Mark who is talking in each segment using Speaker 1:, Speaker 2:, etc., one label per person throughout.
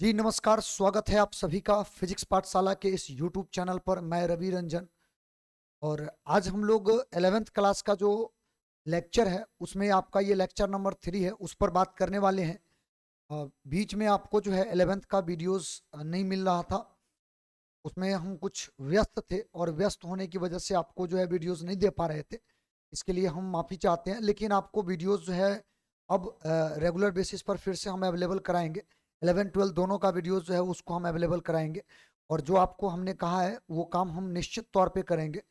Speaker 1: जी नमस्कार, स्वागत है आप सभी का फिजिक्स पाठशाला के इस यूट्यूब चैनल पर। मैं रवि रंजन और आज हम लोग 11th क्लास का जो लेक्चर है उसमें आपका ये लेक्चर नंबर 3 है, उस पर बात करने वाले हैं। बीच में आपको जो है 11th का वीडियोस नहीं मिल रहा था, उसमें हम कुछ व्यस्त थे और व्यस्त होने की वजह से आपको जो है वीडियोस नहीं दे पा रहे थे। इसके लिए हम माफ़ी चाहते हैं, लेकिन आपको वीडियोस जो है अब रेगुलर बेसिस पर फिर से हम अवेलेबल कराएंगे। 11-12 दोनों का वीडियोस जो है उसको हम अवेलेबल कराएंगे और जो आपको हमने कहा है वो काम हम निश्चित तौर पे करेंगे।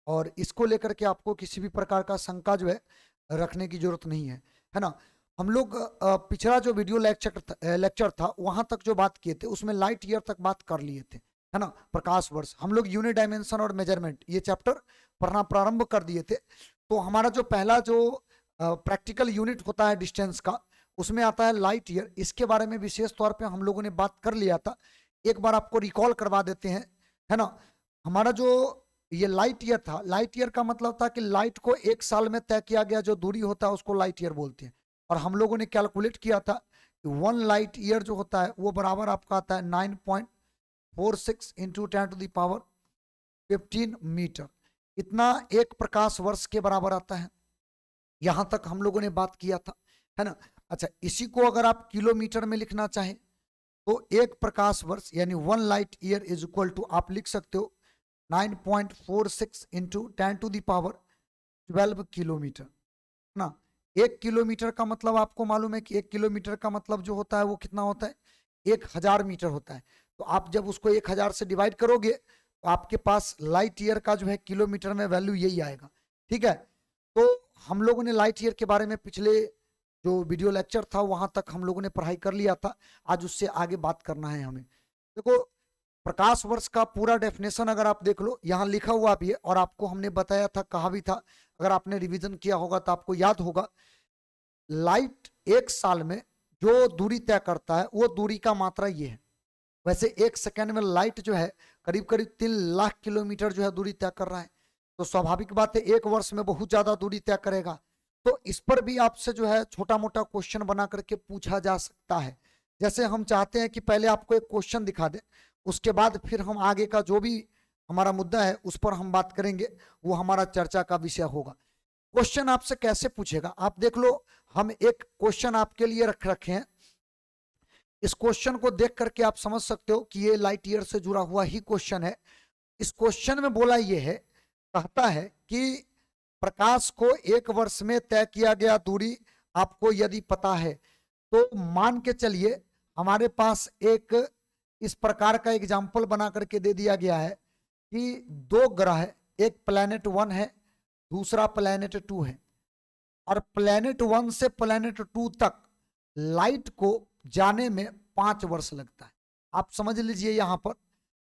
Speaker 1: और इसको लेकर के आपको किसी भी प्रकार का शंका जो है रखने की जरूरत नहीं है ना। हम लोग पिछला जो वीडियो लेक्चर था वहां तक जो बात किए थे उसमें लाइट ईयर तक बात कर लिए थे, है ना। प्रकाश वर्ष हम लोग यूनिट डायमेंशन और मेजरमेंट ये चैप्टर पढ़ना प्रारंभ कर दिए थे। तो हमारा जो पहला जो प्रैक्टिकल यूनिट होता है डिस्टेंस का, उसमें आता है लाइट ईयर। इसके बारे में विशेष तौर पे हम लोगों ने बात कर लिया था, एक बार आपको रिकॉल करवा देते हैं, है ना। हमारा जो ये लाइट ईयर था, लाइट ईयर का मतलब था कि लाइट को एक साल में तय किया गया जो दूरी होता है उसको लाइट ईयर बोलते हैं। और हम लोगों ने कैलकुलेट किया था कि 1 लाइट ईयर जो होता है वो बराबर आपका आता है 9.46 इंटू 10⁻15 मीटर। इतना एक प्रकाश वर्ष के बराबर आता है। यहां तक हम लोगों ने बात किया था, है ना। अच्छा, इसी को अगर आप किलोमीटर में लिखना चाहें तो एक प्रकाश वर्ष यानी 1 light year is equal to आप लिख सकते हो 9.46 इंटू 10⁻12 किलोमीटर, है ना। 1 किलोमीटर का मतलब आपको मालूम है कि 1 किलोमीटर का मतलब जो होता है वो कितना होता है, 1000 मीटर होता है। तो आप जब उसको 1000 से डिवाइड करोगे तो आपके पास लाइट ईयर का जो है किलोमीटर में वैल्यू यही आएगा, ठीक है। तो हम लोगों ने लाइट ईयर के बारे में पिछले जो वीडियो लेक्चर था वहां तक हम लोगों ने पढ़ाई कर लिया था। आज उससे आगे बात करना है हमें। देखो, प्रकाश वर्ष का पूरा डेफिनेशन अगर आप देख लो, यहाँ लिखा हुआ भी है और आपको हमने बताया था, कहा भी था। अगर आपने रिवीजन किया होगा तो आपको याद होगा, लाइट एक साल में जो दूरी तय करता है वो दूरी का मात्रा ये है। वैसे एक सेकंड में लाइट जो है करीब करीब 3 लाख किलोमीटर जो है दूरी तय कर रहा है। तो स्वाभाविक बात है एक वर्ष में बहुत ज्यादा दूरी तय करेगा। तो इस पर भी आपसे जो है छोटा मोटा क्वेश्चन बना करके पूछा जा सकता है। जैसे हम चाहते हैं कि पहले आपको एक क्वेश्चन दिखा दे, उसके बाद फिर हम आगे का जो भी हमारा मुद्दा है उस पर हम बात करेंगे, वो हमारा चर्चा का विषय होगा। क्वेश्चन आपसे कैसे पूछेगा आप देख लो। हम एक क्वेश्चन आपके लिए रखे हैं। इस क्वेश्चन को देख करके आप समझ सकते हो कि ये लाइट ईयर से जुड़ा हुआ ही क्वेश्चन है। इस क्वेश्चन में बोला ये है, कहता है कि प्रकाश को एक वर्ष में तय किया गया दूरी आपको यदि पता है तो मान के चलिए हमारे पास एक इस प्रकार का एग्जाम्पल बना करके दे दिया गया है कि दो ग्रह है, एक प्लेनेट 1 है, दूसरा प्लेनेट 2 है। और प्लेनेट 1 से प्लेनेट 2 तक लाइट को जाने में 5 वर्ष लगता है। आप समझ लीजिए यहां पर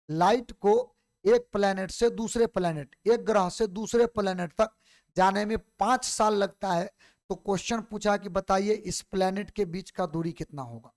Speaker 1: लाइट को एक प्लेनेट से दूसरे प्लेनेट, एक ग्रह से दूसरे प्लेनेट तक जाने में 5 साल लगता है। तो क्वेश्चन पूछा कि बताइए इस प्लेनेट के बीच का दूरी कितना होगा,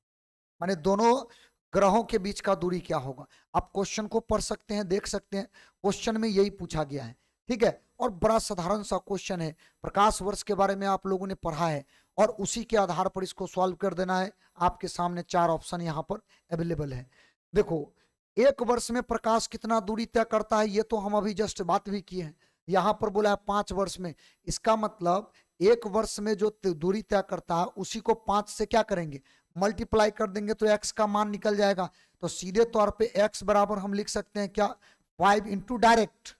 Speaker 1: माने दोनों ग्रहों के बीच का दूरी क्या होगा। आप क्वेश्चन को पढ़ सकते हैं, देख सकते हैं, क्वेश्चन में यही पूछा गया है, ठीक है। और बड़ा साधारण सा क्वेश्चन है, प्रकाश वर्ष के बारे में आप लोगों ने पढ़ा है और उसी के आधार पर इसको सॉल्व कर देना है। आपके सामने 4 ऑप्शन यहाँ पर अवेलेबल है। देखो, एक वर्ष में प्रकाश कितना दूरी तय करता है ये तो हम अभी जस्ट बात भी किए हैं। यहाँ पर बोला है 5 वर्ष में, इसका मतलब एक वर्ष में जो दूरी तय करता है उसी को 5 से क्या करेंगे, मल्टीप्लाई कर देंगे तो x का मान निकल जाएगा। तो सीधे तौर पे x बराबर हम लिख सकते हैं क्या, 5 इंटू डायरेक्ट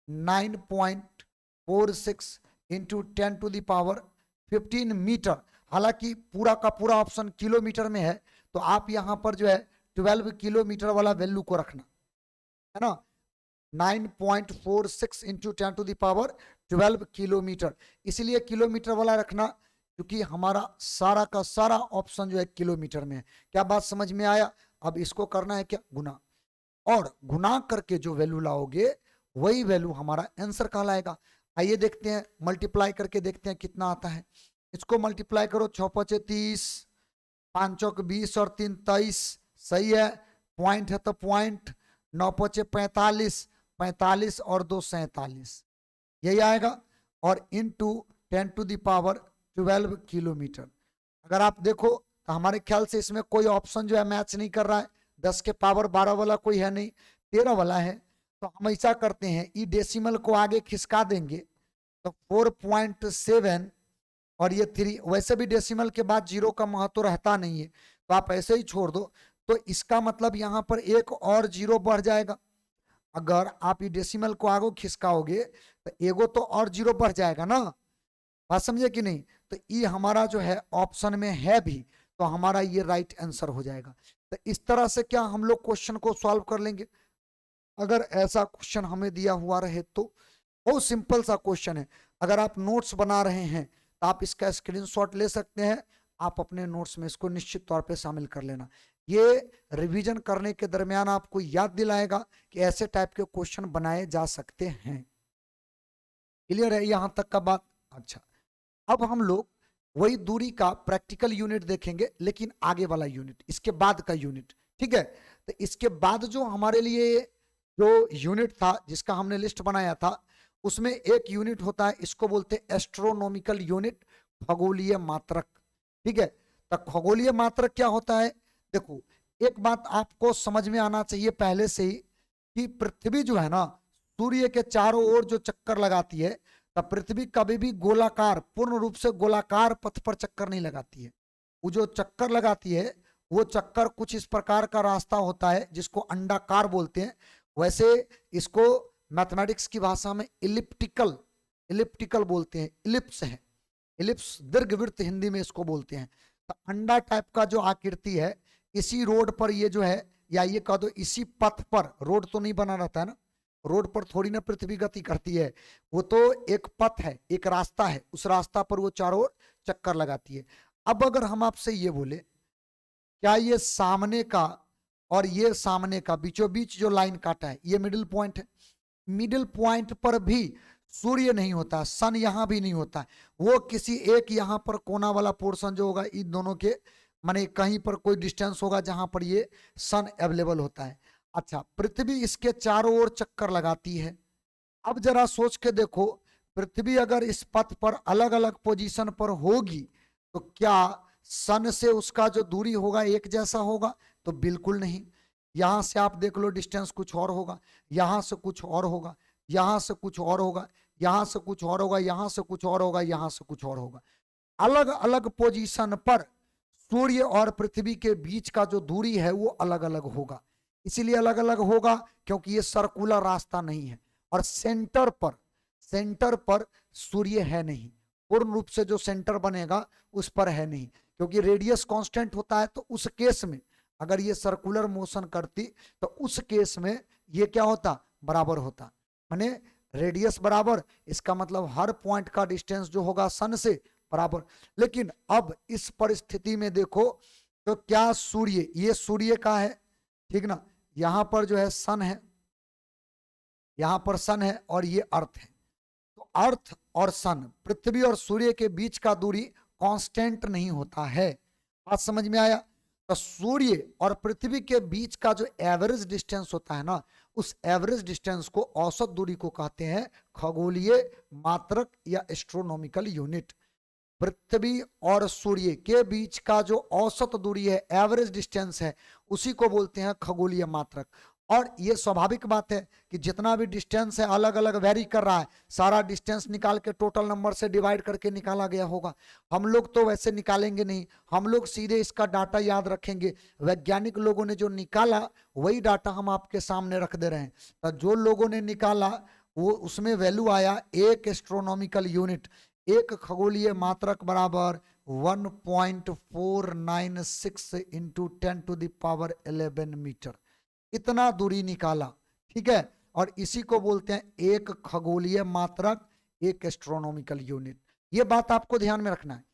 Speaker 1: 9.46 इंटू 10⁻15 मीटर। हालांकि पूरा का पूरा ऑप्शन किलोमीटर में है, तो आप यहां पर जो है 12 किलोमीटर वाला वैल्यू को रखना, है ना। 9.46 इंटू 10⁻12 किलोमीटर, इसलिए किलोमीटर वाला रखना क्योंकि हमारा सारा का सारा ऑप्शन जो है किलोमीटर में है। क्या बात समझ में आया। अब इसको करना है क्या, गुना, और गुना करके जो वैल्यू लाओगे वही वैल्यू हमारा आंसर कहलाएगा। आइए देखते हैं, मल्टीप्लाई करके देखते हैं कितना आता है। इसको मल्टीप्लाई करो, 6×5 = 30, 5×4 = 20 और 3 = 23, सही है। पॉइंट है तो पॉइंट, 9×5 = 45, 45 और 2 = 47, यही आएगा। और इंटू 10⁻12 किलोमीटर। अगर आप देखो तो हमारे ख्याल से इसमें कोई ऑप्शन जो है मैच नहीं कर रहा है। 10 के पावर 12 वाला कोई है नहीं, 13 वाला है। तो हम ऐसा करते हैं, ई डेसिमल को आगे खिसका देंगे तो 4.7 और ये 3। वैसे भी डेसिमल के बाद 0 का महत्व रहता नहीं है, तो आप ऐसे ही छोड़ दो। तो इसका मतलब यहाँ पर एक और 0 बढ़ जाएगा। अगर आप ये डेसिमल को आगे खिसकाओगे तो एगो तो और 0 बढ़ जाएगा ना, बात समझे कि नहीं। तो ये हमारा जो है ऑप्शन में है भी, तो हमारा ये राइट आंसर हो जाएगा। तो इस तरह से क्या हम लोग क्वेश्चन को सॉल्व कर लेंगे। अगर ऐसा क्वेश्चन हमें दिया हुआ रहे तो बहुत सिंपल सा क्वेश्चन है। अगर आप नोट्स बना रहे हैं तो आप इसका स्क्रीनशॉट ले सकते हैं, आप अपने नोट्स में इसको निश्चित तौर पे शामिल कर लेना। ये रिवीजन करने के दरमियान आपको याद दिलाएगा कि ऐसे टाइप के क्वेश्चन बनाए जा सकते हैं। क्लियर है यहां तक का बात। अच्छा, अब हम लोग वही दूरी का प्रैक्टिकल यूनिट देखेंगे, लेकिन आगे वाला यूनिट, इसके बाद का यूनिट। ठीक है, तो इसके बाद जो हमारे लिए जो यूनिट था जिसका हमने लिस्ट बनाया था, उसमें एक यूनिट होता है, इसको बोलते हैं एस्ट्रोनॉमिकल यूनिट, खगोलीय मात्रक। ठीक है, तो खगोलीय मात्रक क्या होता है। देखो, एक बात आपको समझ में आना चाहिए पहले से ही कि पृथ्वी जो है ना, सूर्य के चारों ओर जो चक्कर लगाती है, तब पृथ्वी कभी भी गोलाकार, पूर्ण रूप से गोलाकार पथ पर चक्कर नहीं लगाती है। वो जो चक्कर लगाती है, वो चक्कर कुछ इस प्रकार का रास्ता होता है जिसको अंडाकार बोलते हैं। वैसे इसको मैथमेटिक्स की भाषा में इलिप्टिकल, इलिप्टिकल बोलते हैं। इलिप्स है, इलिप्स दीर्घवृत्त हिंदी में इसको बोलते हैं। तो अंडा टाइप का जो आकृति है, इसी रोड पर ये जो है, या ये कह दो इसी पथ पर, रोड तो नहीं बना रहता है ना, रोड पर थोड़ी ना पृथ्वी गति करती है, वो तो एक पथ है, एक रास्ता है, उस रास्ता पर वो चारों ओर चक्कर लगाती है। अब अगर हम आपसे ये बोले, क्या ये सामने का और ये सामने का बीचों बीच जो लाइन काटा है, ये मिडिल पॉइंट है। मिडिल पॉइंट पर भी सूर्य नहीं होता, सन यहां भी नहीं होता, वो किसी एक यहां पर कोना वाला पोर्शन जो होगा, इन दोनों के माने कहीं पर कोई डिस्टेंस होगा जहां पर ये सन अवेलेबल होता है। अच्छा, पृथ्वी इसके चारों ओर चक्कर लगाती है। अब जरा सोच के देखो, पृथ्वी अगर इस पथ पर अलग अलग पोजीशन पर होगी तो क्या सन से उसका जो दूरी होगा एक जैसा होगा? तो बिल्कुल नहीं। यहां से आप देख लो, डिस्टेंस कुछ और होगा, यहां से कुछ और होगा, यहां से कुछ और होगा, यहां से कुछ और होगा, यहां से कुछ और होगा, यहां से कुछ और होगा। अलग अलग पोजीशन पर सूर्य और पृथ्वी के बीच का जो दूरी है वो अलग अलग होगा। इसीलिए अलग अलग होगा क्योंकि ये सर्कुलर रास्ता नहीं है। और सेंटर पर सूर्य है नहीं, पूर्ण रूप से जो सेंटर बनेगा उस पर है नहीं, क्योंकि रेडियस कांस्टेंट होता है। तो उस केस में अगर ये सर्कुलर मोशन करती तो उस केस में ये क्या होता, बराबर होता। माने रेडियस बराबर, इसका मतलब हर पॉइंट का डिस्टेंस जो होगा सन से बराबर। लेकिन अब इस परिस्थिति में देखो, तो क्या सूर्य, ये सूर्य का है, ठीक ना, यहां पर जो है सन है, यहां पर सन है और ये अर्थ है। तो अर्थ और सन, पृथ्वी और सूर्य के बीच का दूरी कांस्टेंट नहीं होता है। बात समझ में आया? तो सूर्य और पृथ्वी के बीच का जो एवरेज डिस्टेंस होता है ना, उस एवरेज डिस्टेंस को, औसत दूरी को कहते हैं खगोलीय मात्रक या एस्ट्रोनॉमिकल यूनिट। पृथ्वी और सूर्य के बीच का जो औसत दूरी है, एवरेज डिस्टेंस है, उसी को बोलते हैं खगोलीय मात्रक। और ये स्वाभाविक बात है कि जितना भी डिस्टेंस है अलग अलग वेरी कर रहा है, सारा डिस्टेंस निकाल के टोटल नंबर से डिवाइड करके निकाला गया होगा। हम लोग तो वैसे निकालेंगे नहीं, हम लोग सीधे इसका डाटा याद रखेंगे। वैज्ञानिक लोगों ने जो निकाला वही डाटा हम आपके सामने रख दे रहे हैं। तो जो लोगों ने निकाला वो, उसमें वैल्यू आया एक एस्ट्रोनॉमिकल यूनिट, एक खगोलीय मात्रक बराबर 1.496 इंटू 10⁻11 मीटर, इतना दूरी निकाला। ठीक है, और इसी को बोलते हैं एक खगोलीय मात्रक, एक एस्ट्रोनॉमिकल यूनिट। ये बात आपको ध्यान में रखना है।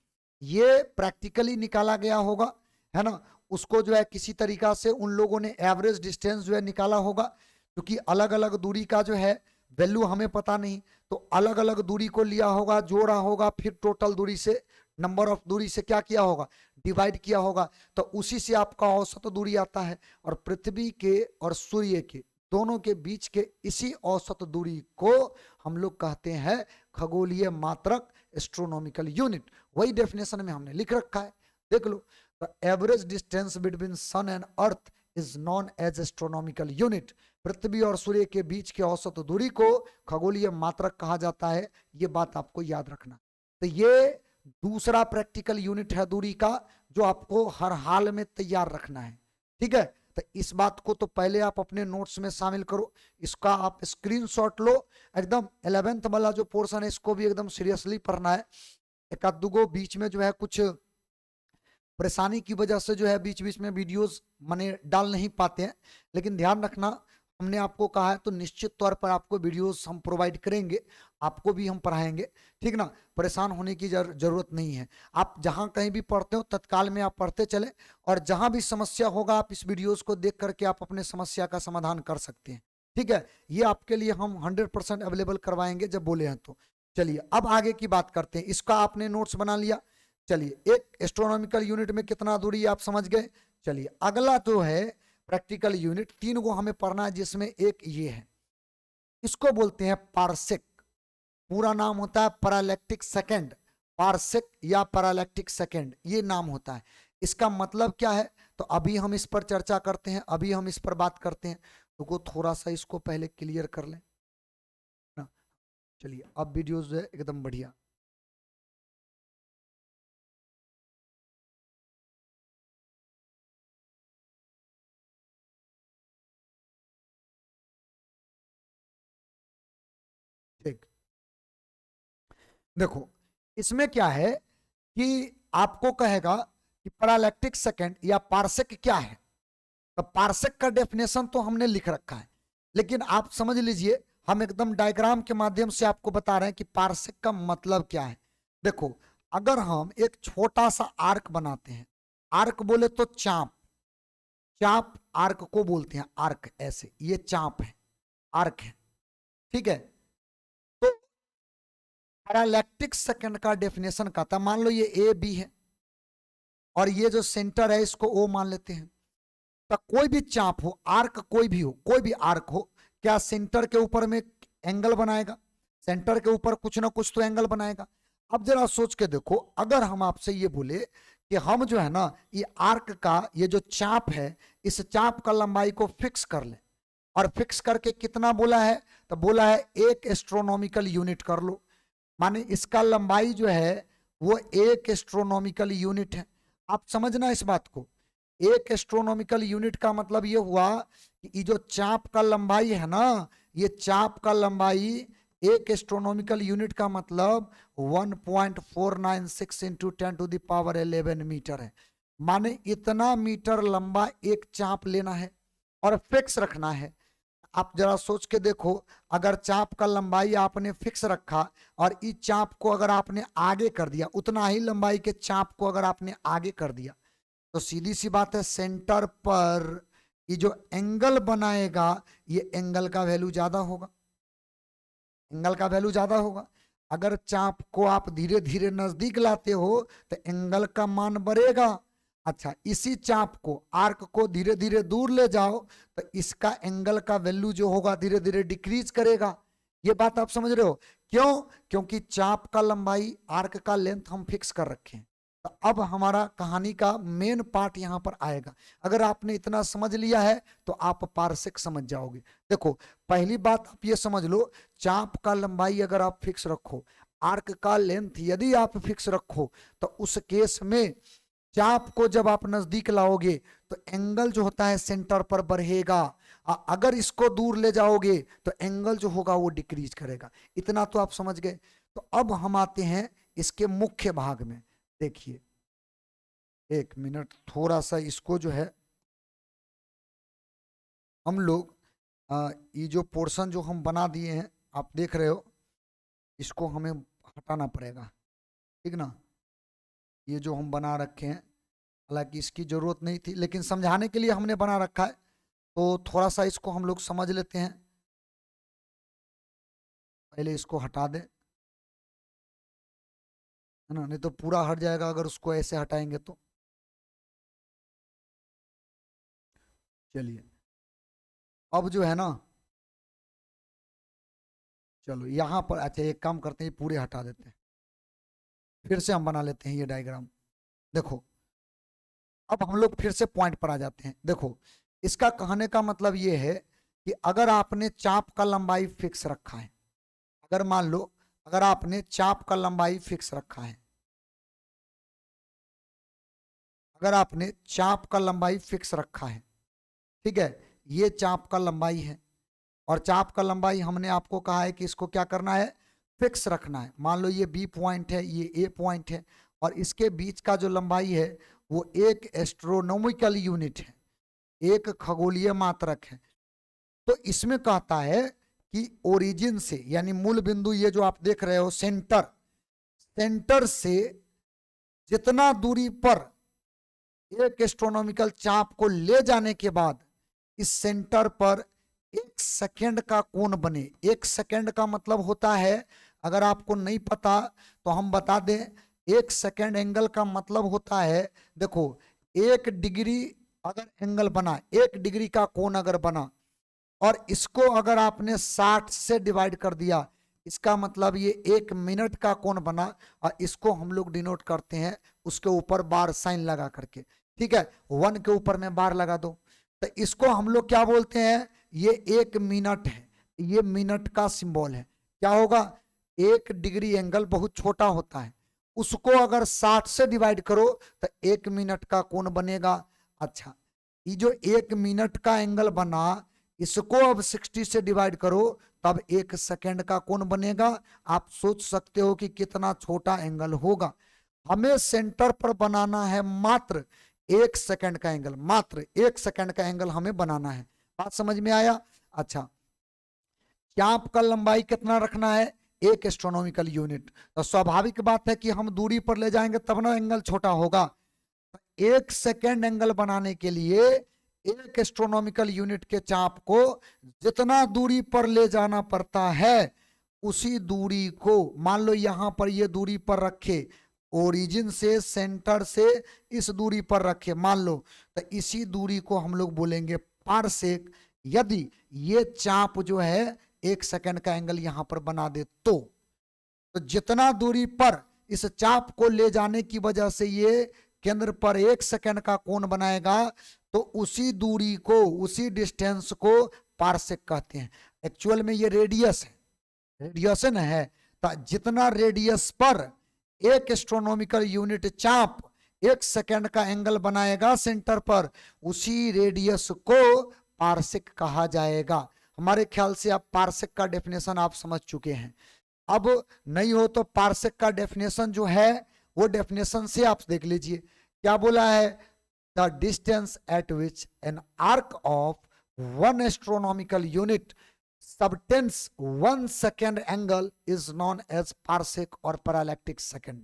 Speaker 1: ये प्रैक्टिकली निकाला गया होगा, है ना, उसको जो है किसी तरीका से उन लोगों ने एवरेज डिस्टेंस जो है निकाला होगा, क्योंकि अलग अलग दूरी का जो है वैल्यू हमें पता नहीं, तो अलग अलग दूरी को लिया होगा, जोड़ा होगा, फिर टोटल दूरी से, नंबर ऑफ दूरी से क्या किया होगा, डिवाइड किया होगा, तो उसी से आपका औसत दूरी आता है। और पृथ्वी के और सूर्य के दोनों के बीच के इसी औसत दूरी को हम लोग कहते हैं खगोलीय मात्रक, एस्ट्रोनॉमिकल यूनिट। वही डेफिनेशन में हमने लिख रखा है, देख लो। The average distance between sun and earth is known as astronomical unit. पृथ्वी और सूर्य के बीच की औसत दूरी को खगोलीय मात्रक कहा जाता है। ये बात आपको याद रखना। तो ये दूसरा प्रैक्टिकल यूनिट है दूरी का, जो आपको हर हाल में तैयार रखना है। ठीक है, तो इस बात को तो पहले आप अपने नोट्स में शामिल करो, इसका आप स्क्रीनशॉट लो। एकदम 11th वाला जो पोर्शन है इसको भी एकदम सीरियसली पढ़ना है। एक आध दुगो बीच में जो है कुछ परेशानी की वजह से जो है बीच बीच में वीडियोस माने डाल नहीं पाते हैं, लेकिन ध्यान रखना हमने आपको कहा है तो निश्चित तौर पर आपको वीडियोस हम प्रोवाइड करेंगे, आपको भी हम पढ़ाएंगे। ठीक ना, परेशान होने की जरूरत नहीं है। आप जहां कहीं भी पढ़ते हो तत्काल में आप पढ़ते चले, और जहां भी समस्या होगा आप इस वीडियोस को देख करके आप अपने समस्या का समाधान कर सकते हैं। ठीक है, ये आपके लिए हम 100% अवेलेबल करवाएंगे जब बोले हैं तो। चलिए अब आगे की बात करते हैं। इसका आपने नोट्स बना लिया। चलिए एक एस्ट्रोनॉमिकल यूनिट में कितना दूरी आप समझ गए। चलिए अगला जो है प्रैक्टिकल यूनिट, 3 को हमें पढ़ना है, जिसमें एक ये है, इसको बोलते हैं पारसेक। पूरा नाम होता है पैरालैक्टिक सेकंड। पारसेक या पैरालैक्टिक सेकंड ये नाम होता है। इसका मतलब क्या है तो अभी हम इस पर चर्चा करते हैं, अभी हम इस पर बात करते हैं। तो थोड़ा सा इसको पहले क्लियर कर लें ना। चलिए अब वीडियो जो है एकदम बढ़िया। ठीक, देखो इसमें क्या है कि आपको कहेगा कि पैरालैक्टिक सेकंड या पारसेक क्या है। तो पारसेक का डेफिनेशन तो हमने लिख रखा है, लेकिन आप समझ लीजिए हम एकदम डायग्राम के माध्यम से आपको बता रहे हैं कि पारसेक का मतलब क्या है। देखो अगर हम एक छोटा सा आर्क बनाते हैं, आर्क बोले तो चाप, चाप आर्क को बोलते हैं, आर्क ऐसे, ये चाप है, आर्क है। ठीक है, तो पैरालैक्टिक सेकंड का डेफिनेशन का था, मान लो ये ए बी है और ये जो सेंटर है इसको ओ मान लेते हैं। तो कोई भी चाप हो, आर्क कोई भी हो, कोई भी आर्क हो, क्या सेंटर के ऊपर में एंगल बनाएगा, सेंटर के ऊपर कुछ ना कुछ तो एंगल बनाएगा। अब जरा सोच के देखो, अगर हम आपसे ये बोले कि हम जो है ना ये आर्क का ये जो चाप है, इस चाप का लंबाई को फिक्स कर ले, और फिक्स करके कितना बोला है तो बोला है 1 एस्ट्रोनॉमिकल यूनिट कर लो। माने इसका लंबाई जो है वो 1 एस्ट्रोनॉमिकल यूनिट है। आप समझना इस बात को, 1 एस्ट्रोनॉमिकल यूनिट का मतलब ये हुआ कि ये जो चाप का लंबाई है ना, ये चाप का लंबाई 1 एस्ट्रोनॉमिकल यूनिट का मतलब 1.496 इंटू 10⁻11 मीटर है। माने इतना मीटर लंबा एक चाप लेना है और फिक्स रखना है। आप जरा सोच के देखो, अगर चाप का लंबाई आपने फिक्स रखा और इस चाप को अगर आपने आगे कर दिया, उतना ही लंबाई के चाप को अगर आपने आगे कर दिया, तो सीधी सी बात है सेंटर पर ये जो एंगल बनाएगा ये एंगल का वैल्यू ज्यादा होगा, एंगल का वैल्यू ज्यादा होगा। अगर चाप को आप धीरे धीरे नजदीक लाते हो तो एंगल का मान बढ़ेगा। अच्छा, इसी चाप को, आर्क को धीरे धीरे दूर ले जाओ तो इसका एंगल का वैल्यू जो होगा धीरे धीरे डिक्रीज करेगा। ये बात आप समझ रहे हो क्यों? क्योंकि चाप का लंबाई, आर्क का लेंथ हम फिक्स कर रखे हैं। तो अब हमारा कहानी का मेन पार्ट यहां पर आएगा। अगर आपने इतना समझ लिया है तो आप पारसेक समझ जाओगे। देखो पहली बात आप ये समझ लो, चाप का लंबाई अगर आप फिक्स रखो, आर्क का लेंथ यदि आप फिक्स रखो, तो उस केस में चाप को जब आप नजदीक लाओगे तो एंगल जो होता है सेंटर पर बढ़ेगा, अगर इसको दूर ले जाओगे तो एंगल जो होगा वो डिक्रीज करेगा। इतना तो आप समझ गए। तो अब हम आते हैं इसके मुख्य भाग में। देखिए 1 मिनट, थोड़ा सा इसको जो है हम लोग ये जो पोर्शन जो हम बना दिए हैं आप देख रहे हो, इसको हमें हटाना पड़ेगा। ठीक ना, ये जो हम बना रखे हैं, हालांकि इसकी जरूरत नहीं थी लेकिन समझाने के लिए हमने बना रखा है, तो थोड़ा सा इसको हम लोग समझ लेते हैं। पहले इसको हटा दें, है ना, नहीं तो पूरा हट जाएगा अगर उसको ऐसे हटाएंगे तो। चलिए अब जो है ना, चलो यहाँ पर, अच्छा एक काम करते हैं, पूरे हटा देते हैं, फिर से हम बना लेते हैं ये डायग्राम। देखो अब हम लोग फिर से पॉइंट पर आ जाते हैं। देखो, इसका कहने का मतलब ये है कि अगर आपने चाप का लंबाई फिक्स रखा है, अगर मान लो अगर आपने चाप का लंबाई फिक्स रखा है, अगर आपने चाप का लंबाई फिक्स रखा है, ठीक है, ये चाप का लंबाई है और चाप का लंबाई हमने आपको कहा है कि इसको क्या करना है, फिक्स रखना है। मान लो ये बी पॉइंट है, ये ए पॉइंट है और इसके बीच का जो लंबाई है वो एक एस्ट्रोनॉमिकल यूनिट है, एक खगोलीय मात्रक है। तो इसमें कहता है कि ओरिजिन से, यानी मूल बिंदु ये जो आप देख रहे हो सेंटर, सेंटर से जितना दूरी पर एक एस्ट्रोनॉमिकल चाप को ले जाने के बाद इस सेंटर पर 1 सेकेंड का कोण बने। 1 सेकेंड का मतलब होता है, अगर आपको नहीं पता तो हम बता दें, 1 सेकेंड एंगल का मतलब होता है, देखो 1 डिग्री अगर एंगल बना, 1 डिग्री का कोण अगर बना और इसको अगर आपने 60 से डिवाइड कर दिया, इसका मतलब ये 1 मिनट का कोण बना और इसको हम लोग डिनोट करते हैं उसके ऊपर बार साइन लगा करके, ठीक है, 1 के ऊपर में बार लगा दो। तो इसको हम लोग क्या बोलते हैं, ये 1 मिनट है, ये मिनट का सिंबल है। क्या होगा, 1 डिग्री एंगल बहुत छोटा होता है, उसको अगर 60 से डिवाइड करो तो 1 मिनट का कोण बनेगा। अच्छा, ये जो 1 मिनट का एंगल बना, इसको अब 60 से डिवाइड करो तब 1 सेकेंड का कोण बनेगा। आप सोच सकते हो कि कितना छोटा एंगल होगा। हमें सेंटर पर बनाना है मात्र 1 सेकेंड का एंगल, मात्र 1 सेकेंड का एंगल हमें बनाना है। बात समझ में आया? अच्छा, चाप का लंबाई कितना रखना है, 1 एस्ट्रोनॉमिकल यूनिट। तो स्वाभाविक बात है कि हम दूरी पर ले जाएंगे तब ना एंगल छोटा होगा। 1 सेकेंड एंगल बनाने के लिए 1 एस्ट्रोनॉमिकल यूनिट के चाप को जितना दूरी पर ले जाना पड़ता है उसी दूरी को, मान लो यहां पर ये दूरी पर रखे, ओरिजिन से सेंटर से इस दूरी पर रखे मान लो, तो इसी दूरी को हम लोग बोलेंगे पारसेक। यदि ये चाप जो है 1 सेकेंड का एंगल यहां पर बना दे तो जितना दूरी पर इस चाप को ले जाने की वजह से ये केंद्र पर 1 सेकेंड का कोण बनाएगा, तो उसी दूरी को, उसी डिस्टेंस को पारसेक कहते हैं। एक्चुअल में ये रेडियस है, रेडियसन है। तो जितना रेडियस पर 1 एस्ट्रोनॉमिकल यूनिट चाप 1 सेकेंड का एंगल बनाएगा सेंटर पर, उसी रेडियस को पारसेक कहा जाएगा। हमारे ख्याल से आप पारसेक का डेफिनेशन आप समझ चुके हैं। अब नहीं हो तो पारसेक का डेफिनेशन जो है वो डेफिनेशन से आप देख लीजिए क्या बोला है, the distance at which an arc of 1 astronomical unit subtense 1 second angle is known as parsec और पैरालैक्टिक सेकेंड।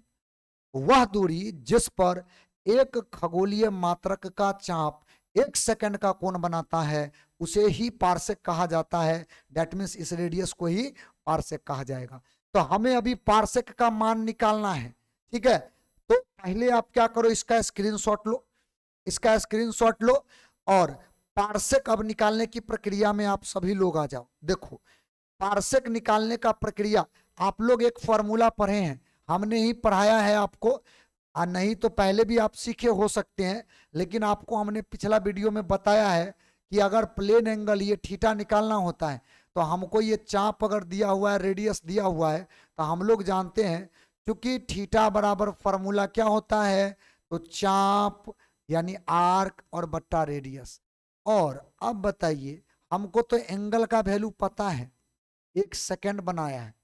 Speaker 1: वह दूरी जिस पर एक खगोलीय मात्रक का चाप 1 सेकेंड का कोण बनाता है उसे ही पारसेक कहा जाता है। दैट मीन्स इस रेडियस को ही पारसेक कहा जाएगा। तो हमें अभी पारसेक का मान निकालना है, ठीक है। तो पहले आप क्या करो, इसका स्क्रीनशॉट लो, इसका स्क्रीनशॉट लो और पारसेक अब निकालने की प्रक्रिया में आप सभी लोग आ जाओ। देखो, पारसेक निकालने का प्रक्रिया, आप लोग एक फॉर्मूला पढ़े हैं, हमने ही पढ़ाया है आपको, नहीं तो पहले भी आप सीखे हो सकते हैं, लेकिन आपको हमने पिछला वीडियो में बताया है कि अगर प्लेन एंगल ये थीटा निकालना होता है तो हमको ये चाप अगर दिया हुआ है, रेडियस दिया हुआ है, तो हम लोग जानते हैं क्योंकि थीटा बराबर फॉर्मूला क्या होता है, तो चाप यानी आर्क और बट्टा रेडियस। और अब बताइए, हमको तो एंगल का वैल्यू पता है, 1 सेकेंड बनाया है,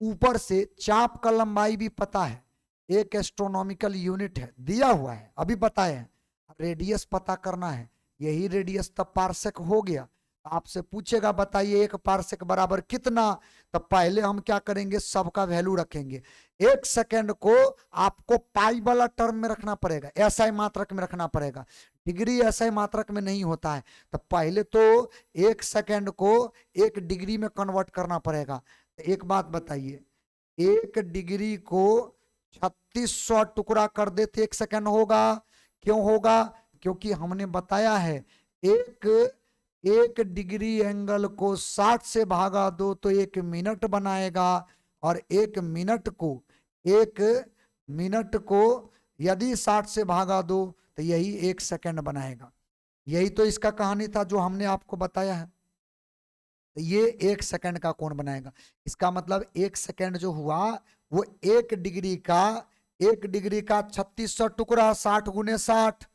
Speaker 1: ऊपर से चाप का लंबाई भी पता है, 1 एस्ट्रोनॉमिकल यूनिट है दिया हुआ है, अभी बताए हैं। रेडियस पता करना है, यही रेडियस तब पारसेक हो गया। आपसे पूछेगा बताइए 1 पारसेक बराबर कितना, तब पहले हम क्या करेंगे, सबका वैल्यू रखेंगे। 1 सेकेंड को आपको पाई वाला टर्म में रखना पड़ेगा, एसआई मात्रक में रखना पड़ेगा, डिग्री एसआई मात्रक में नहीं होता है। तो पहले तो 1 सेकेंड को 1 डिग्री में कन्वर्ट करना पड़ेगा। एक बात बताइए, 1 डिग्री को 3600 टुकड़ा कर देते 1 सेकेंड होगा? क्यों होगा? क्योंकि हमने बताया है एक डिग्री एंगल को 60 से भागा दो तो 1 मिनट बनाएगा, और 1 मिनट को यदि 60 से भागा दो तो यही 1 सेकंड बनाएगा। यही तो इसका कहानी था जो हमने आपको बताया है। तो ये 1 सेकंड का कोण बनाएगा। इसका मतलब 1 सेकंड जो हुआ वो 1 डिग्री का 3600 टुकड़ा 60 गुने 60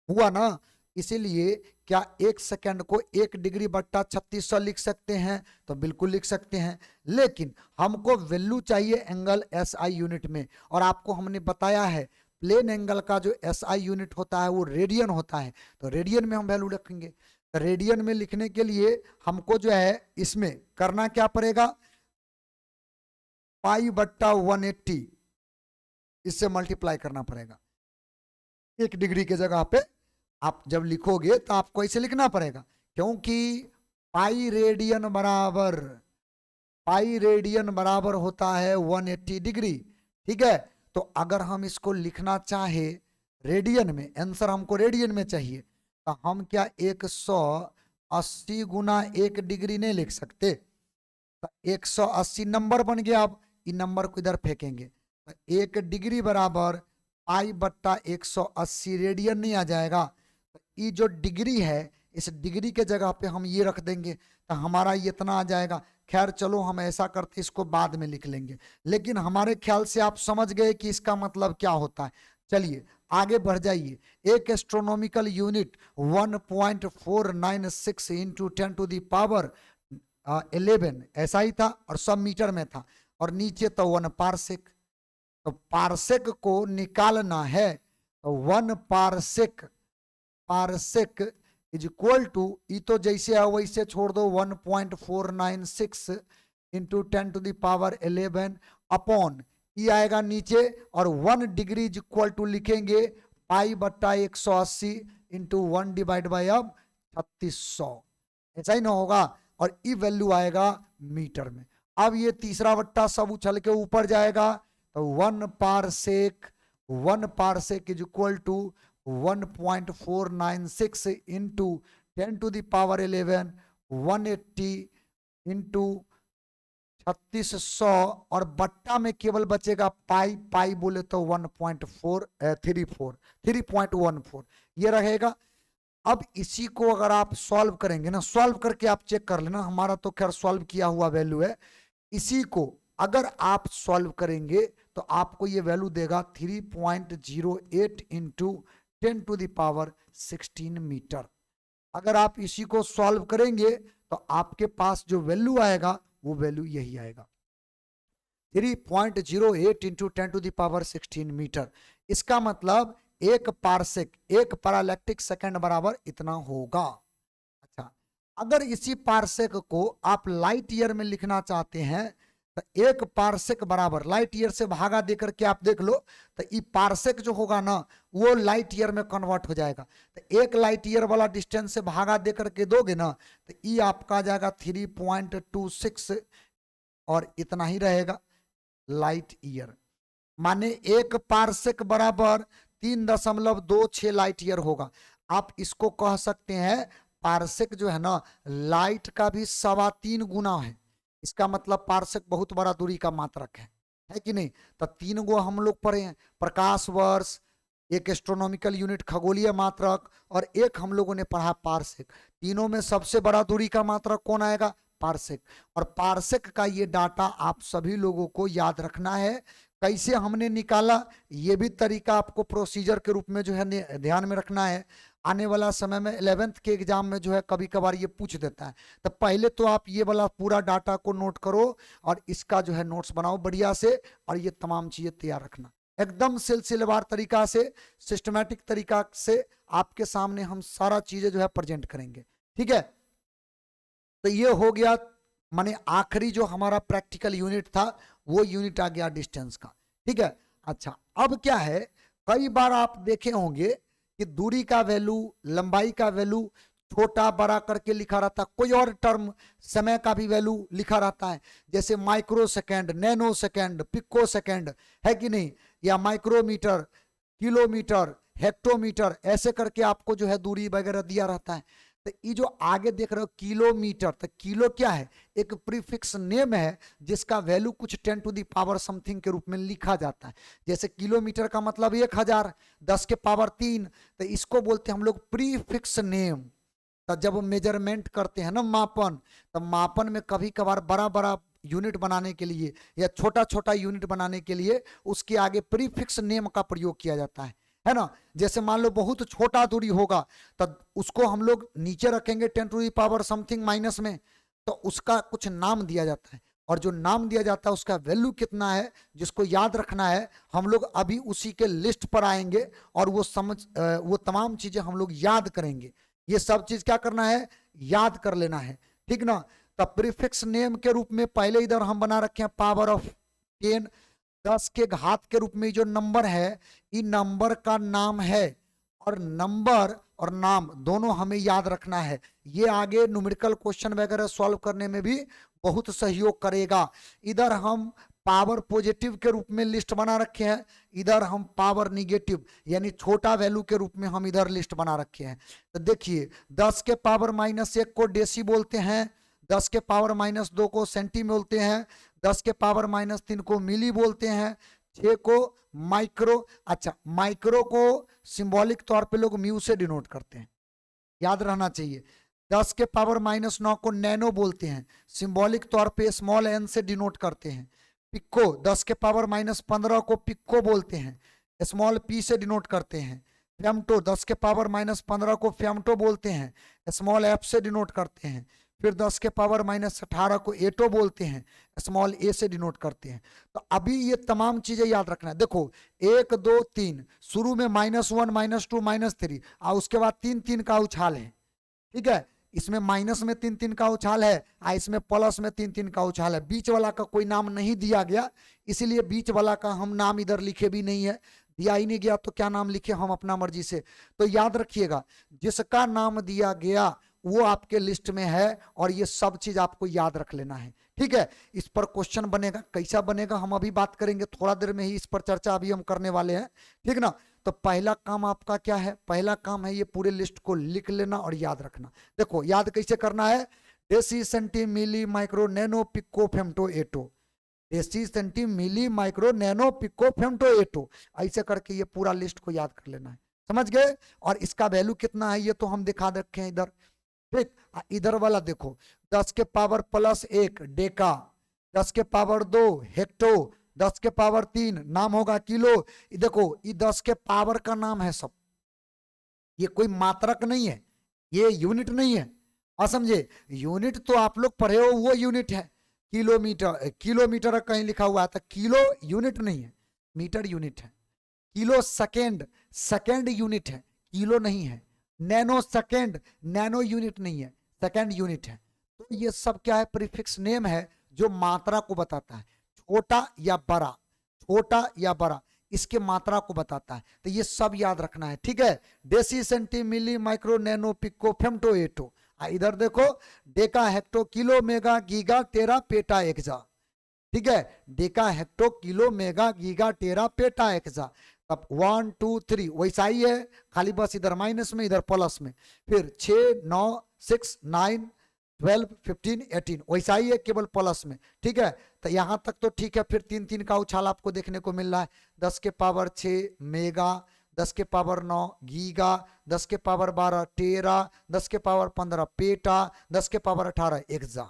Speaker 1: हुआ ना। इसीलिए क्या 1 सेकंड को 1 डिग्री बट्टा 3600 लिख सकते हैं? तो बिल्कुल लिख सकते हैं, लेकिन हमको वैल्यू चाहिए एंगल SI यूनिट में। और आपको हमने बताया है प्लेन एंगल का जो SI यूनिट होता है वो रेडियन होता है, तो रेडियन में हम वैल्यू रखेंगे। तो रेडियन में लिखने के लिए हमको जो है इसमें करना क्या पड़ेगा, पाई बट्टा 180 इससे मल्टीप्लाई करना पड़ेगा। 1 डिग्री के जगह पे आप जब लिखोगे तो आपको ऐसे लिखना पड़ेगा, क्योंकि पाई रेडियन बराबर होता है 180 डिग्री। ठीक है, तो अगर हम इसको लिखना चाहे रेडियन में, आंसर हमको रेडियन में चाहिए, तो हम क्या 180 गुना 1 डिग्री नहीं लिख सकते? तो 180 नंबर बन गया। अब इन नंबर को इधर फेंकेंगे तो 1 डिग्री बराबर पाई बट्टा 180 रेडियन नहीं आ जाएगा। तो ये जो डिग्री है इस डिग्री के जगह पे हम ये रख देंगे तो हमारा ये इतना आ जाएगा। खैर चलो हम ऐसा करते इसको बाद में लिख लेंगे, लेकिन हमारे ख्याल से आप समझ गए कि इसका मतलब क्या होता है। चलिए आगे बढ़ जाइए। एक एस्ट्रोनॉमिकल यूनिट 1.496 इंटू 10⁻11 ऐसा ही था और सब मीटर में था, और नीचे तो 1 पारसेक। तो पारसेक को निकालना है तो 1 पारसेक इज इक्वल टू, ई तो जैसे है वैसे छोड़ दो, 1.496 इंटू 10⁻11 अपॉन ई आएगा नीचे, और 1 डिग्री इज इक्वल टू लिखेंगे पाई बट्टा 180 इंटू 1 डिवाइड बाई अब 3600, ऐसा ही ना होगा, और ई वैल्यू आएगा मीटर में। अब ये तीसरा बट्टा सब उछल के ऊपर जाएगा, तो 1 parsec is equal to 1.496 into 10⁻11 180 into 3600, और बट्टा में केवल बचेगा पाई, पाई बोले तो 3.14 ये रहेगा। अब इसी को अगर आप सॉल्व करेंगे ना, सॉल्व करके आप चेक कर लेना, हमारा तो खैर सॉल्व किया हुआ वैल्यू है। इसी को अगर आप सॉल्व करेंगे तो आपको ये वैल्यू देगा 3.08 इंटू 10⁻16 मीटर। अगर आप इसी को सॉल्व करेंगे तो आपके पास जो वैल्यू आएगा वो वैल्यू यही आएगा, 3.08 इंटू 10⁻16 मीटर। इसका मतलब 1 पारसेक, 1 पैरालैक्टिक सेकंड बराबर इतना होगा। अच्छा, अगर इसी पारसेक को आप लाइट ईयर में लिखना चाहते हैं तो 1 पारसेक बराबर लाइट ईयर से भागा देकर के आप देख लो, तो ये पारसेक जो होगा ना वो लाइट ईयर में कन्वर्ट हो जाएगा। तो 1 लाइट ईयर वाला डिस्टेंस से भागा देकर के दोगे ना तो ये आपका आ जाएगा 3.26, और इतना ही रहेगा लाइट ईयर। माने 1 पारसेक बराबर 3.26 लाइट ईयर होगा। आप इसको कह सकते हैं पारसेक जो है ना लाइट का भी 3.25 गुना है। इसका मतलब पारसेक बहुत बड़ा दूरी का मात्रक है कि नहीं? तो 3 गो हम लोग पढ़े हैं, प्रकाश वर्ष, एक एस्ट्रोनॉमिकल यूनिट खगोलीय मात्रक, और एक हम लोगों ने पढ़ा पारसेक। तीनों में सबसे बड़ा दूरी का मात्रक कौन आएगा? पारसेक। और पारसेक का ये डाटा आप सभी लोगों को याद रखना है। कैसे हमने निकाला ये भी तरीका आपको प्रोसीजर के रूप में जो है ध्यान में रखना है। आने वाला समय में 11th के एग्जाम में जो है कभी कभार ये पूछ देता है, तो पहले तो आप ये वाला पूरा डाटा को नोट करो और इसका जो है नोट्स बनाओ बढ़िया से, और ये तमाम चीजें तैयार रखना एकदम सिलसिलेवार तरीका से, सिस्टमैटिक तरीका से आपके सामने हम सारा चीजें जो है प्रेजेंट करेंगे। ठीक है, तो ये हो गया, माने आखिरी जो हमारा प्रैक्टिकल यूनिट था वो यूनिट आ गया डिस्टेंस का। ठीक है, अच्छा अब क्या है, कई बार आप देखे होंगे कि दूरी का वैल्यू, लंबाई का वैल्यू छोटा बड़ा करके लिखा रहता है, कोई और टर्म समय का भी वैल्यू लिखा रहता है, जैसे microsecond, nanosecond, picosecond, है कि नहीं, या माइक्रोमीटर, किलोमीटर, हेक्टोमीटर, ऐसे करके आपको जो है दूरी वगैरह दिया रहता है। तो ये जो आगे देख रहे हो किलोमीटर, तो किलो क्या है, एक प्रीफिक्स नेम है जिसका वैल्यू कुछ 10 टू दी पावर समथिंग के रूप में लिखा जाता है। जैसे किलोमीटर का मतलब 1000, 10 के पावर 3, तो इसको बोलते हैं हम लोग प्रीफिक्स नेम। तो जब मेजरमेंट करते हैं ना, मापन, तो मापन में कभी कभार बड़ा बड़ा यूनिट बनाने के लिए या छोटा छोटा यूनिट बनाने के लिए उसके आगे प्रीफिक्स नेम का प्रयोग किया जाता है ना। जैसे मान लो बहुत छोटा दूरी होगा तो उसको हम लोग नीचे रखेंगे 10 to the power something minus में, तो उसका कुछ नाम दिया जाता है, और जो नाम दिया जाता है उसका वैल्यू कितना है जिसको याद रखना है, हम लोग अभी उसी के लिस्ट पर आएंगे और वो तमाम चीजें हम लोग याद करेंगे। ये सब चीज क्या करना है, याद कर लेना है, ठीक ना। तब प्रीफिक्स नेम के रूप में पहले इधर हम बना रखे हैं पावर ऑफ 10, 10 के घात के रूप में जो नंबर है ये नंबर का नाम है, और नंबर और नाम दोनों हमें याद रखना है। ये आगे न्यूमेरिकल क्वेश्चन वगैरह सॉल्व करने में भी बहुत सहयोग करेगा। इधर हम पावर पॉजिटिव के रूप में लिस्ट बना रखे हैं, इधर हम पावर निगेटिव यानी छोटा वैल्यू के रूप में हम इधर लिस्ट बना रखे हैं। तो देखिए 10 के पावर -1 को डेसी बोलते हैं, 10 के पावर -2 को सेंटी बोलते हैं, 10 के पावर -3 को मिली बोलते हैं, 6 को माइक्रो। अच्छा, माइक्रो को सिंबॉलिक तौर पे लोग म्यू से डिनोट करते हैं, याद रहना चाहिए। 10 के पावर -9 को नैनो बोलते हैं, सिंबॉलिक तौर पे स्मॉल एन से डिनोट करते हैं। पिक्को 10 के पावर -15 को पिक्को बोलते हैं, स्मॉल पी से डिनोट करते हैं। फेमटो 10 के पावर -15 को फेमटो बोलते हैं, स्मॉल एफ से डिनोट करते हैं। फिर 10 के पावर -18 को एटो बोलते हैं, स्मॉल ए से डिनोट करते हैं। तो अभी ये तमाम चीजें याद रखना है। देखो 1 2 3 शुरू में -1 -2 -3 और उसके बाद 3 3 का उछाल है, ठीक है। इसमें माइनस में 3 3 का उछाल है, इसमें प्लस में 3 3 का उछाल है। बीच वाला का कोई नाम नहीं दिया गया, इसीलिए बीच वाला का हम नाम इधर लिखे भी नहीं है, दिया ही नहीं गया तो क्या नाम लिखे हम अपना मर्जी से। तो याद रखिएगा जिसका नाम दिया गया वो आपके लिस्ट में है, और ये सब चीज आपको याद रख लेना है, ठीक है। इस पर क्वेश्चन बनेगा, कैसा बनेगा हम अभी बात करेंगे, थोड़ा देर में ही इस पर चर्चा अभी हम करने वाले हैं, ठीक ना। तो पहला काम आपका क्या है, पहला काम है ये पूरे लिस्ट को लिख लेना और याद रखना। देखो याद कैसे करना है, deci centi milli micro nano pico femto atto, deci centi milli micro nano pico femto atto, ऐसे करके ये पूरा लिस्ट को याद कर लेना है, समझ गए। और इसका वैल्यू कितना है ये तो हम दिखा रखे हैं इधर, ठीक। इधर वाला देखो 10 के पावर +1 डेका, 10 के पावर 2 हेक्टो, 10 के पावर 3 नाम होगा किलो। देखो ये 10 के पावर का नाम है सब, ये कोई मात्रक नहीं है, ये यूनिट नहीं है, और समझे। यूनिट तो आप लोग पढ़े हो वो यूनिट है, किलोमीटर, किलोमीटर कहीं लिखा हुआ है तो किलो यूनिट नहीं है, मीटर यूनिट है। किलो सेकेंड, सेकेंड यूनिट है, किलो नहीं है। नैनो सेकेंड, नैनो यूनिट नहीं है, सेकेंड यूनिट है। तो ये सब क्या है, प्रीफिक्स नेम है जो मात्रा को बताता है, छोटा या बड़ा, छोटा या बड़ा, इसके मात्रा को बताता है। तो ये सब याद रखना है, ठीक है। Deci centi milli micro nano pico femto atto. इधर देखो deca hecto kilo mega giga tera peta exa, ठीक है। Deca hecto kilo mega giga tera peta exa. अब 1 2 3 वैसा ही है, खाली बस इधर माइनस में इधर प्लस में। फिर 6 9 6 9 12 15 18 वैसा ही है, केवल प्लस में, ठीक है। तो यहाँ तक तो ठीक है। फिर 3 3 का उछाल आपको देखने को मिल रहा है, 10 के पावर 6 मेगा, 10 के पावर 9 गीगा, 10 के पावर 12 टेरा, 10 के पावर 15 पेटा, 10 के पावर 18 एक्सा।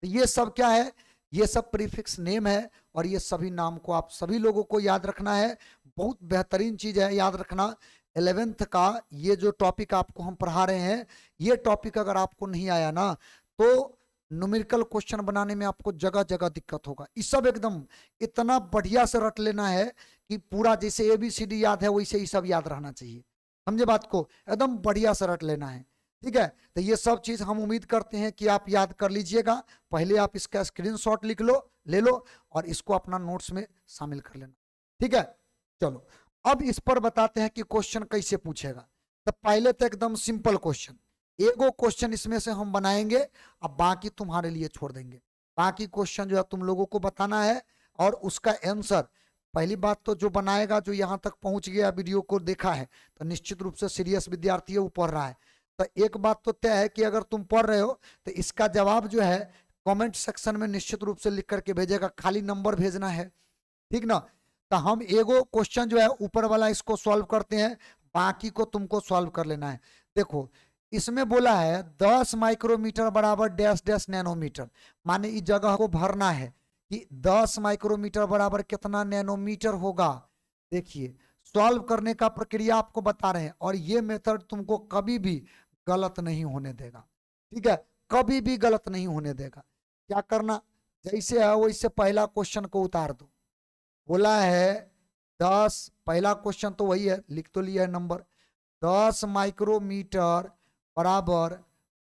Speaker 1: तो ये सब क्या है, ये सब प्रीफिक्स नेम है, और ये सभी नाम को आप सभी लोगों को याद रखना है। बहुत बेहतरीन चीज है याद रखना। 11th का ये जो टॉपिक आपको हम पढ़ा रहे हैं, ये टॉपिक अगर आपको नहीं आया ना तो न्यूमेरिकल क्वेश्चन बनाने में आपको जगह जगह दिक्कत होगा। ये सब एकदम इतना बढ़िया से रट लेना है कि पूरा जैसे ABCD याद है वैसे ही सब याद रहना चाहिए, समझे बात को, एकदम बढ़िया से रट लेना है, ठीक है। तो ये सब चीज हम उम्मीद करते हैं कि आप याद कर लीजिएगा। पहले आप इसका स्क्रीनशॉट लिख लो, ले लो, और इसको अपना नोट्स में शामिल कर लेना, ठीक है। चलो अब इस पर बताते हैं कि क्वेश्चन कैसे पूछेगा। तो पहले तो एकदम सिंपल क्वेश्चन, एगो क्वेश्चन इसमें से हम बनाएंगे, अब बाकी तुम्हारे लिए छोड़ देंगे। बाकी क्वेश्चन जो है तुम लोगों को बताना है, और उसका आंसर, पहली बात तो जो बनाएगा, जो यहाँ तक पहुंच गया वीडियो को देखा है, तो निश्चित रूप से सीरियस विद्यार्थी है, वो पढ़ रहा है। तो एक बात तो तय है कि अगर तुम पढ़ रहे हो तो इसका जवाब जो है कमेंट सेक्शन में निश्चित रूप से लिख करके भेजेगा, खाली नंबर भेजना है, ठीक ना। तो हम एगो क्वेश्चन जो है ऊपर वाला इसको सॉल्व करते हैं, बाकी को तुमको सॉल्व कर लेना है। देखो इसमें बोला है 10 माइक्रोमीटर बराबर डैश डैश नैनोमीटर, माने इस जगह को भरना है कि 10 माइक्रोमीटर बराबर कितना नैनोमीटर होगा। देखिए सॉल्व करने का प्रक्रिया आपको बता रहे हैं, और ये मेथड तुमको कभी भी गलत नहीं होने देगा, ठीक है, कभी भी गलत नहीं होने देगा। क्या करना, जैसे है वैसे पहला क्वेश्चन को उतार दो। बोला है 10, पहला क्वेश्चन तो वही है, लिख तो लिया है नंबर, 10 माइक्रोमीटर बराबर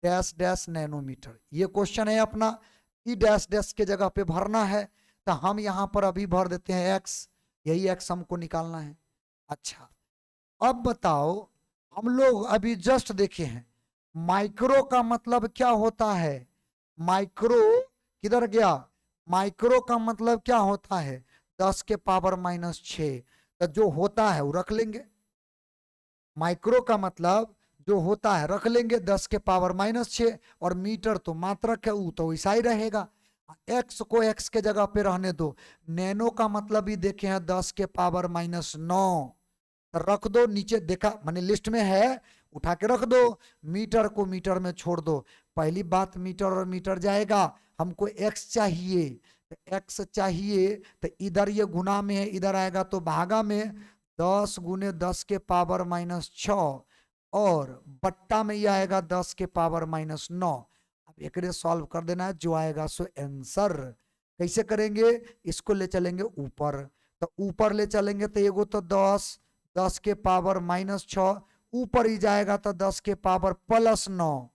Speaker 1: डैश डैश नैनोमीटर, ये क्वेश्चन है अपना। ई डैश डैश के जगह पे भरना है, तो हम यहां पर अभी भर देते हैं एक्स, यही एक्स हमको निकालना है। अच्छा अब बताओ, हम लोग अभी जस्ट देखे हैं माइक्रो का मतलब क्या होता है, माइक्रो किधर गया, माइक्रो का मतलब क्या होता है 10 के पावर -6, तो जो होता है वो रख लेंगे, माइक्रो का मतलब जो होता है रख लेंगे 10 के पावर -6, और मीटर तो मात्रक है वो तो वैसा ही रहेगा, एक्स को एक्स के जगह पे रहने दो। नैनो का मतलब ही देखे हैं 10 के पावर -9, रख दो नीचे, देखा मैंने लिस्ट में है, उठा के रख दो, मीटर को मीटर में छोड़ दो। पहली बात मीटर और मीटर जाएगा, हमको एक्स चाहिए, तो एक्स चाहिए तो इधर ये गुना में है, इधर आएगा तो भागा में, 10 गुने 10 के पावर -6, और बट्टा में ये आएगा 10 के पावर -9। अब एक सॉल्व कर देना है, जो आएगा सो आंसर। कैसे करेंगे, इसको ले चलेंगे ऊपर, तो ऊपर ले चलेंगे तो एगो तो 10, 10 के पावर -6, ऊपर ही जाएगा तो 10 के पावर +9,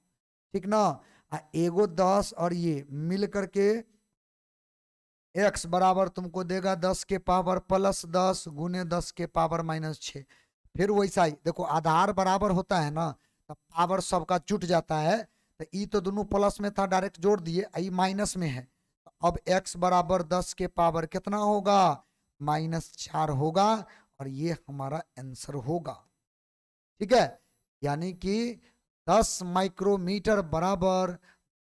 Speaker 1: ठीक ना। एगो 10 और ये मिल करके x बराबर तुमको देगा 10 के पावर +10 गुने 10 के पावर -6। फिर वैसा ही देखो, आधार बराबर होता है ना, तो पावर सबका जुट जाता है, तो ई तो दोनों प्लस में था डायरेक्ट जोड़ दिए, आई माइनस में है, तो अब x बराबर 10 के पावर कितना होगा -4 होगा, और ये हमारा आंसर होगा, ठीक है। यानी कि 10 माइक्रोमीटर बराबर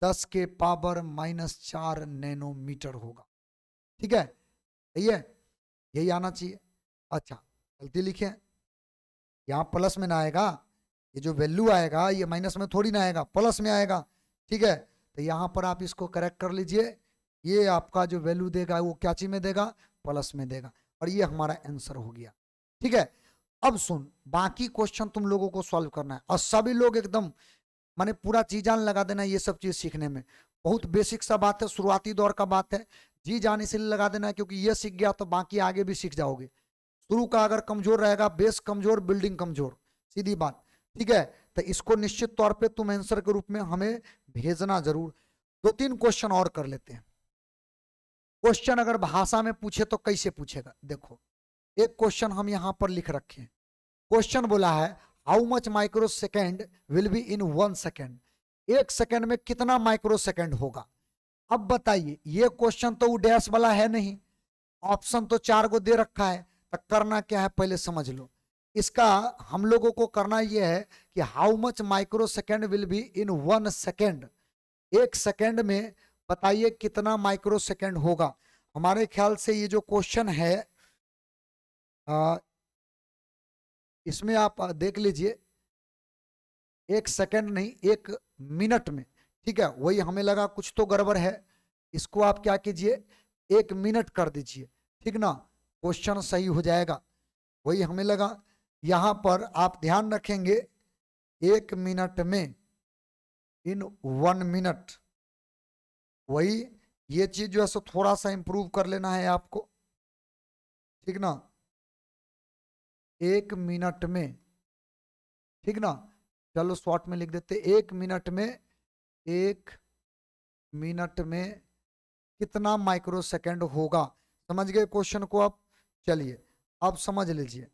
Speaker 1: 10 के पावर -4 नैनोमीटर होगा, ठीक है, ये यही आना चाहिए। अच्छा गलती लिखे, यहाँ प्लस में ना आएगा, ये जो वैल्यू आएगा ये माइनस में थोड़ी ना आएगा, प्लस में आएगा, ठीक है। तो यहाँ पर आप इसको करेक्ट कर लीजिए, ये आपका जो वैल्यू देगा वो क्या चीज में देगा, प्लस में देगा, और ये हमारा आंसर हो गया, ठीक है। अब सुन, बाकी क्वेश्चन तुम लोगों को सॉल्व करना है, और सभी लोग एकदम माने पूरा जी जान लगा देना ये सब चीज सीखने में, बहुत बेसिक सा बात है, शुरुआती दौर का बात है, जी जान इसलिए लगा देना है क्योंकि ये सीख गया तो बाकी आगे भी सीख जाओगे। शुरू का अगर कमजोर रहेगा, बेस कमजोर बिल्डिंग कमजोर, सीधी बात, ठीक है। तो इसको निश्चित तौर पे तुम आंसर के रूप में हमें भेजना जरूर। 2-3 क्वेश्चन और कर लेते हैं। क्वेश्चन अगर भाषा में पूछे तो कैसे पूछेगा, देखो एक क्वेश्चन हम यहां पर लिख रखे हैं, क्वेश्चन बोला है how much micro second will be in 1 second, 1 second में कितना माइक्रो सेकेंड होगा। अब बताइए, ये क्वेश्चन तो वो डैश वाला है नहीं, ऑप्शन तो 4 को दे रखा है, तो करना क्या है पहले समझ लो। इसका हम लोगों को करना यह है कि how much micro second will be in 1 second, 1 second में बताइए कितना माइक्रो सेकेंड होगा। हमारे ख्याल से ये जो क्वेश्चन है इसमें आप देख लीजिए, 1 सेकेंड नहीं 1 मिनट में, ठीक है, वही हमें लगा कुछ तो गड़बड़ है, इसको आप क्या कीजिए 1 मिनट कर दीजिए, ठीक ना, क्वेश्चन सही हो जाएगा। वही हमें लगा, यहां पर आप ध्यान रखेंगे 1 मिनट में इन 1 मिनट, वही ये चीज जो है सो थोड़ा सा इंप्रूव कर लेना है आपको, ठीक ना, 1 मिनट में, ठीक ना, चलो शॉर्ट में लिख देते, 1 मिनट में, 1 मिनट में कितना माइक्रो सेकेंड होगा। समझ गए क्वेश्चन को आप, चलिए अब समझ लीजिए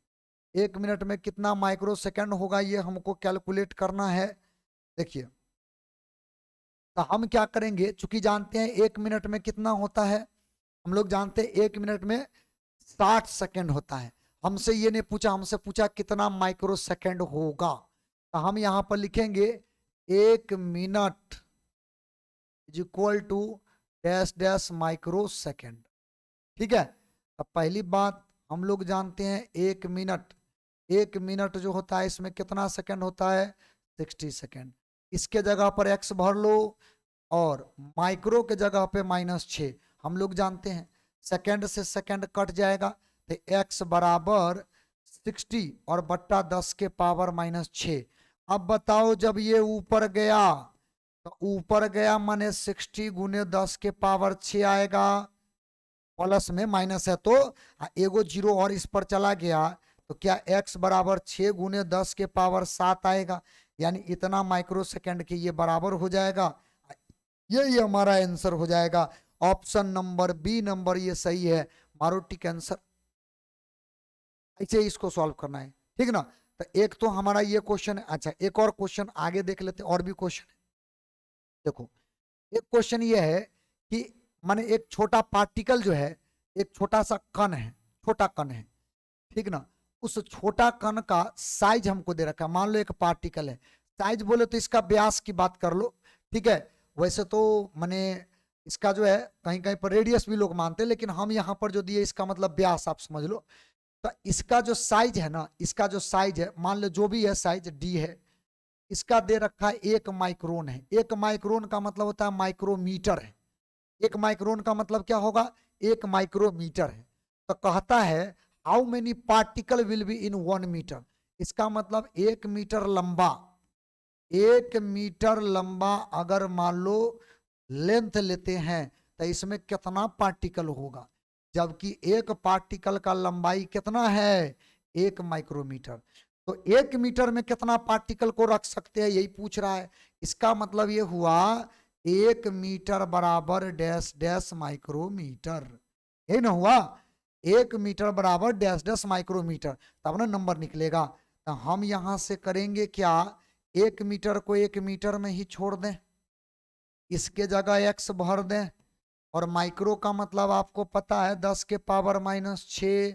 Speaker 1: 1 मिनट में कितना माइक्रो सेकेंड होगा, ये हमको कैलकुलेट करना है। देखिए तो हम क्या करेंगे, चूंकि जानते हैं 1 मिनट में कितना होता है, हम लोग जानते हैं 1 मिनट में 60 सेकेंड होता है, हमसे ये नहीं पूछा, हमसे पूछा कितना माइक्रो सेकेंड होगा, तो हम यहां पर लिखेंगे 1 minute is equal to dash dash microsecond. ठीक है, अब पहली बात हम लोग जानते हैं 1 मिनट, 1 मिनट जो होता है इसमें कितना सेकंड होता है 60 सेकंड। इसके जगह पर x भर लो और माइक्रो के जगह पे -6। हम लोग जानते हैं सेकंड से सेकंड कट जाएगा तो x बराबर 60 और बट्टा 10 के पावर -6। अब बताओ जब ये ऊपर गया तो ऊपर गया माने 60 गुने 10 के पावर 6 आएगा, प्लस में माइनस है तो एगो जीरो और इस पर चला गया तो क्या x बराबर 6 गुने 10 के पावर 7 आएगा, यानी इतना माइक्रो सेकंड के ये बराबर हो जाएगा। यही हमारा आंसर हो जाएगा। ऑप्शन नंबर बी नंबर ये सही है, मारो टिक आंसर। ऐसे इसको सॉल्व करना है, ठीक ना। तो एक तो हमारा ये क्वेश्चन है। अच्छा एक और क्वेश्चन आगे देख लेते हैं, और भी क्वेश्चन है। देखो एक क्वेश्चन ये है कि माने एक छोटा पार्टिकल जो है, एक छोटा सा कण है, छोटा कण है, ठीक ना। उस छोटा कण का साइज हमको दे रखा है। मान लो एक पार्टिकल है, साइज बोले तो इसका व्यास की बात कर लो, ठीक है। वैसे तो माने इसका जो है कहीं कहीं पर रेडियस भी लोग मानते हैं, लेकिन हम यहाँ पर जो दिए इसका मतलब व्यास आप समझ लो। तो इसका जो साइज है ना, इसका जो साइज है मान लो जो भी है साइज डी है, इसका दे रखा है 1 माइक्रोन है। 1 माइक्रोन का मतलब होता है माइक्रोमीटर है। 1 माइक्रोन का मतलब क्या होगा, 1 माइक्रोमीटर है। तो कहता है how many particle will be in 1 metre. इसका मतलब 1 मीटर लंबा, 1 मीटर लंबा अगर मान लो लेंथ लेते हैं तो इसमें कितना पार्टिकल होगा, जबकि एक पार्टिकल का लंबाई कितना है 1 माइक्रोमीटर। तो 1 मीटर में कितना पार्टिकल को रख सकते हैं यही पूछ रहा है। इसका मतलब ये हुआ 1 मीटर बराबर डैश डैश माइक्रोमीटर, यही ना हुआ। 1 मीटर बराबर डैश डैश माइक्रोमीटर, तब ना नंबर निकलेगा। तो हम यहां से करेंगे क्या, 1 मीटर को 1 मीटर में ही छोड़ दें, इसके जगह x भर दें, और माइक्रो का मतलब आपको पता है 10 के पावर -6।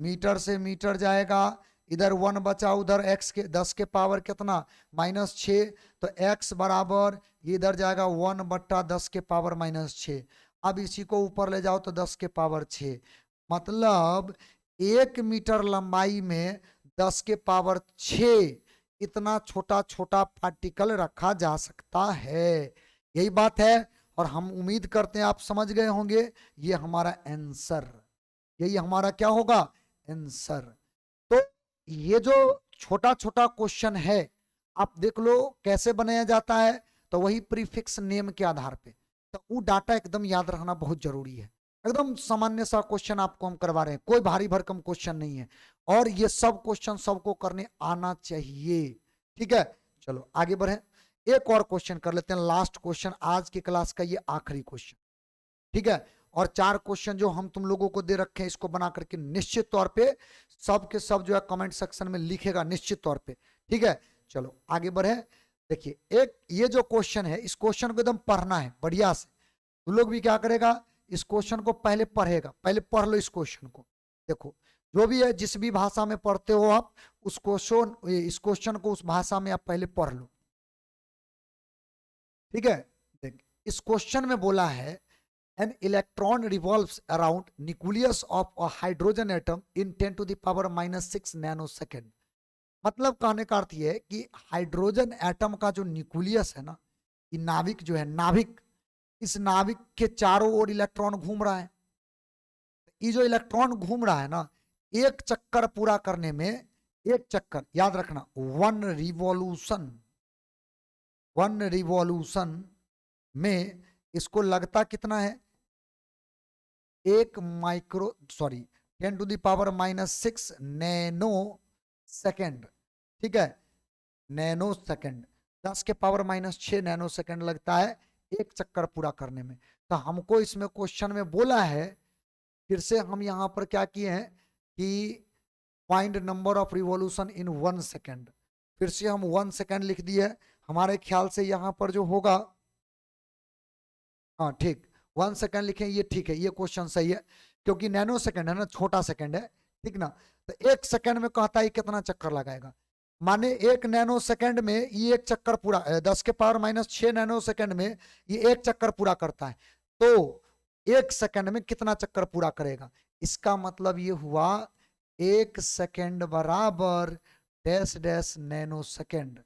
Speaker 1: मीटर से मीटर जाएगा, इधर 1 बचा, उधर x के 10 के पावर कितना -6, तो x बराबर इधर जाएगा 1 बट्टा 10 के पावर -6। अब इसी को ऊपर ले जाओ तो 10 के पावर 6, मतलब 1 मीटर लंबाई में 10 के पावर 6 इतना छोटा छोटा पार्टिकल रखा जा सकता है। यही बात है, और हम उम्मीद करते हैं आप समझ गए होंगे। ये हमारा आंसर, यही हमारा क्या होगा आंसर। तो ये जो छोटा छोटा क्वेश्चन है आप देख लो कैसे बनाया जाता है, तो वही प्रीफिक्स नेम के आधार पे। तो वो डाटा एकदम याद रखना बहुत जरूरी है। एकदम सामान्य सा क्वेश्चन आपको हम करवा रहे हैं, कोई भारी भरकम क्वेश्चन नहीं है, और ये सब क्वेश्चन सबको करने आना चाहिए। ठीक है, चलो आगे बढ़े, एक और क्वेश्चन कर लेते हैं, लास्ट क्वेश्चन आज की क्लास का, ये आखिरी क्वेश्चन। ठीक है, और 4 क्वेश्चन जो हम तुम लोगों को दे रखे हैं इसको बना करके निश्चित तौर पे सब के सब जो है कमेंट सेक्शन में लिखेगा निश्चित तौर पे। ठीक है, चलो आगे बढ़े। देखिए एक ये जो क्वेश्चन है, इस क्वेश्चन को एकदम पढ़ना है बढ़िया से। तुम लोग भी क्या करेगा, इस क्वेश्चन को पहले पढ़ेगा, पहले पढ़ लो इस क्वेश्चन को। देखो जो भी है जिस भी भाषा में पढ़ते हो आप, उस क्वेश्चन इस क्वेश्चन को उस भाषा में आप पहले पढ़ लो। ठीक है, देख इस क्वेश्चन में बोला है an electron revolves around nucleus of a hydrogen atom in 10 to the power -6 nanosecond। मतलब कहने का अर्थ ये है कि हाइड्रोजन एटम का जो न्यूक्लियस है ना, ये नाभिक जो है, नाभिक, इस नाभिक के चारों ओर इलेक्ट्रॉन घूम रहा है। ये जो इलेक्ट्रॉन घूम रहा है ना, एक चक्कर पूरा करने में, एक चक्कर याद रखना, 1 रिवॉल्यूशन में इसको लगता कितना है, 10 to the power -6 nano second. ठीक है, नैनो सेकेंड, 10 के पावर -6 नैनो सेकेंड लगता है एक चक्कर पूरा करने में। तो हमको इसमें क्वेश्चन में बोला है, फिर से हम यहाँ पर क्या किए हैं कि find number of revolution in 1 second, फिर से हम 1 सेकेंड लिख दिए। हमारे ख्याल से यहाँ पर जो होगा, हाँ ठीक 1 सेकेंड लिखें, ये ठीक है, ये क्वेश्चन सही है, क्योंकि नैनो सेकेंड है ना, छोटा सेकेंड है। ठीक ना, तो 1 सेकेंड में कहता है कितना चक्कर लगाएगा, माने 1 नैनो सेकंड में ये एक चक्कर पूरा 10 के पावर माइनस 6 नैनो सेकंड में ये एक चक्कर पूरा करता है। तो 1 सेकंड में कितना चक्कर पूरा करेगा? इसका मतलब ये हुआ 1 सेकंड बराबर dash dash nanosecond.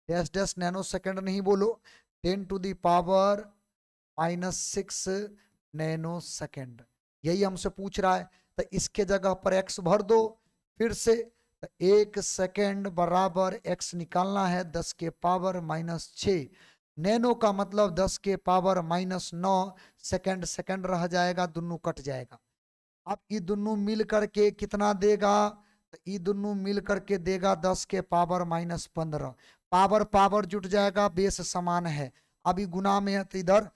Speaker 1: Dash dash nanosecond नहीं बोलो, 10 to the power minus 6 nanosecond, यही हमसे पूछ रहा है। तो इसके जगह पर x भर दो फिर से। तो 1 सेकंड बराबर x निकालना है 10 के पावर माइनस 6, नैनो का मतलब 10 के पावर माइनस 9 सेकंड, सेकंड रह जाएगा, दोनों कट जाएगा। अब ये दोनों मिल करके कितना देगा? तो ये दोनों मिल करके देगा 10 के पावर माइनस 15। पावर पावर जुट जाएगा, बेस समान है। अभी गुना में है तो इधर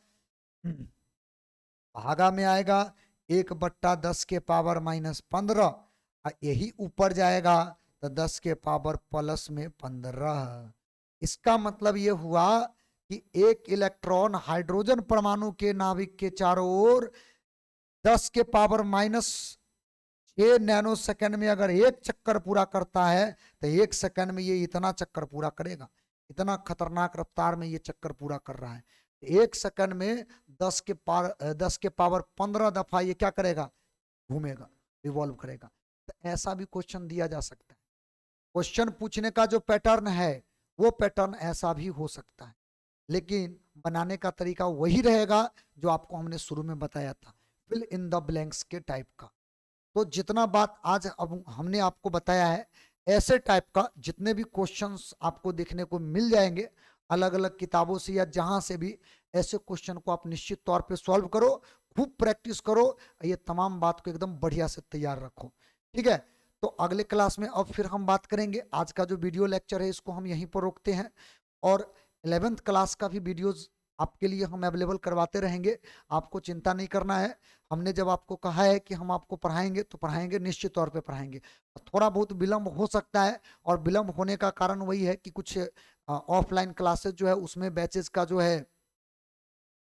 Speaker 1: भागा में आएगा, 1/10 के पावर माइनस 15, यही ऊपर जाएगा तो 10 के पावर प्लस में 15। इसका मतलब ये हुआ कि एक इलेक्ट्रॉन हाइड्रोजन परमाणु के नाभिक के चारों ओर 10 के पावर माइनस 6 नैनो सेकंड में अगर एक चक्कर पूरा करता है तो 1 सेकंड में ये इतना चक्कर पूरा करेगा। इतना खतरनाक रफ्तार में ये चक्कर पूरा कर रहा है। 1 सेकंड में 10 के पावर 15 दफा ये क्या करेगा? घूमेगा, रिवॉल्व करेगा। तो ऐसा भी क्वेश्चन दिया जा सकता है। क्वेश्चन पूछने का जो पैटर्न है वो पैटर्न ऐसा भी हो सकता है, लेकिन बनाने का तरीका वही रहेगा जो आपको हमने शुरू में बताया था, फिल इन द ब्लैंक्स के टाइप का। तो जितना बात आज अब हमने आपको बताया है, ऐसे टाइप का जितने भी क्वेश्चंस आपको देखने को मिल जाएंगे अलग अलग किताबों से या जहां से भी, ऐसे क्वेश्चन को आप निश्चित तौर पे सॉल्व करो, खूब प्रैक्टिस करो, ये तमाम बात को एकदम बढ़िया से तैयार रखो। ठीक है, तो अगले क्लास में अब फिर हम बात करेंगे। आज का जो वीडियो लेक्चर है इसको हम यहीं पर रोकते हैं, और 11th क्लास का भी वीडियोज आपके लिए हम अवेलेबल करवाते रहेंगे। आपको चिंता नहीं करना है, हमने जब आपको कहा है कि हम आपको पढ़ाएंगे तो पढ़ाएंगे, निश्चित तौर पे पढ़ाएंगे। थोड़ा बहुत विलम्ब हो सकता है, और विलम्ब होने का कारण वही है कि कुछ ऑफलाइन क्लासेस जो है उसमें बैचेस का जो है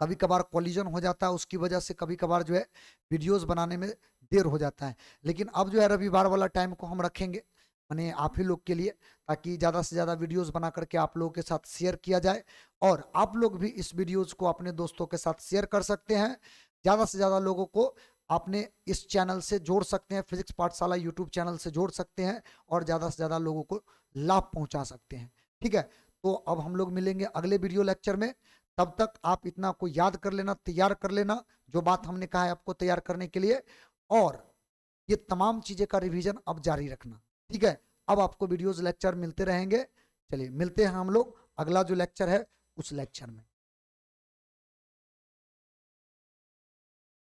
Speaker 1: कभी कभार कॉलिजन हो जाता है, उसकी वजह से कभी कभार जो है वीडियोस बनाने में देर हो जाता है। लेकिन अब जो है रविवार वाला टाइम को हम रखेंगे माने आप ही लोग के लिए, ताकि ज़्यादा से ज़्यादा वीडियोस बना करके आप लोगों के साथ शेयर किया जाए, और आप लोग भी इस वीडियोस को अपने दोस्तों के साथ शेयर कर सकते हैं। ज़्यादा से ज़्यादा लोगों को आपने इस चैनल से जोड़ सकते हैं, फिजिक्स पाठशाला यूट्यूब चैनल से जोड़ सकते हैं, और ज़्यादा से ज़्यादा लोगों को लाभ पहुँचा सकते हैं। ठीक है, तो अब हम लोग मिलेंगे अगले वीडियो लेक्चर में। तब तक आप इतना को याद कर लेना, तैयार कर लेना, जो बात हमने कहा है आपको तैयार करने के लिए, और ये तमाम चीज़ें का रिवीजन अब जारी रखना। ठीक है, अब आपको वीडियोस लेक्चर मिलते रहेंगे। चलिए मिलते हैं हम लोग अगला जो लेक्चर है उस लेक्चर में।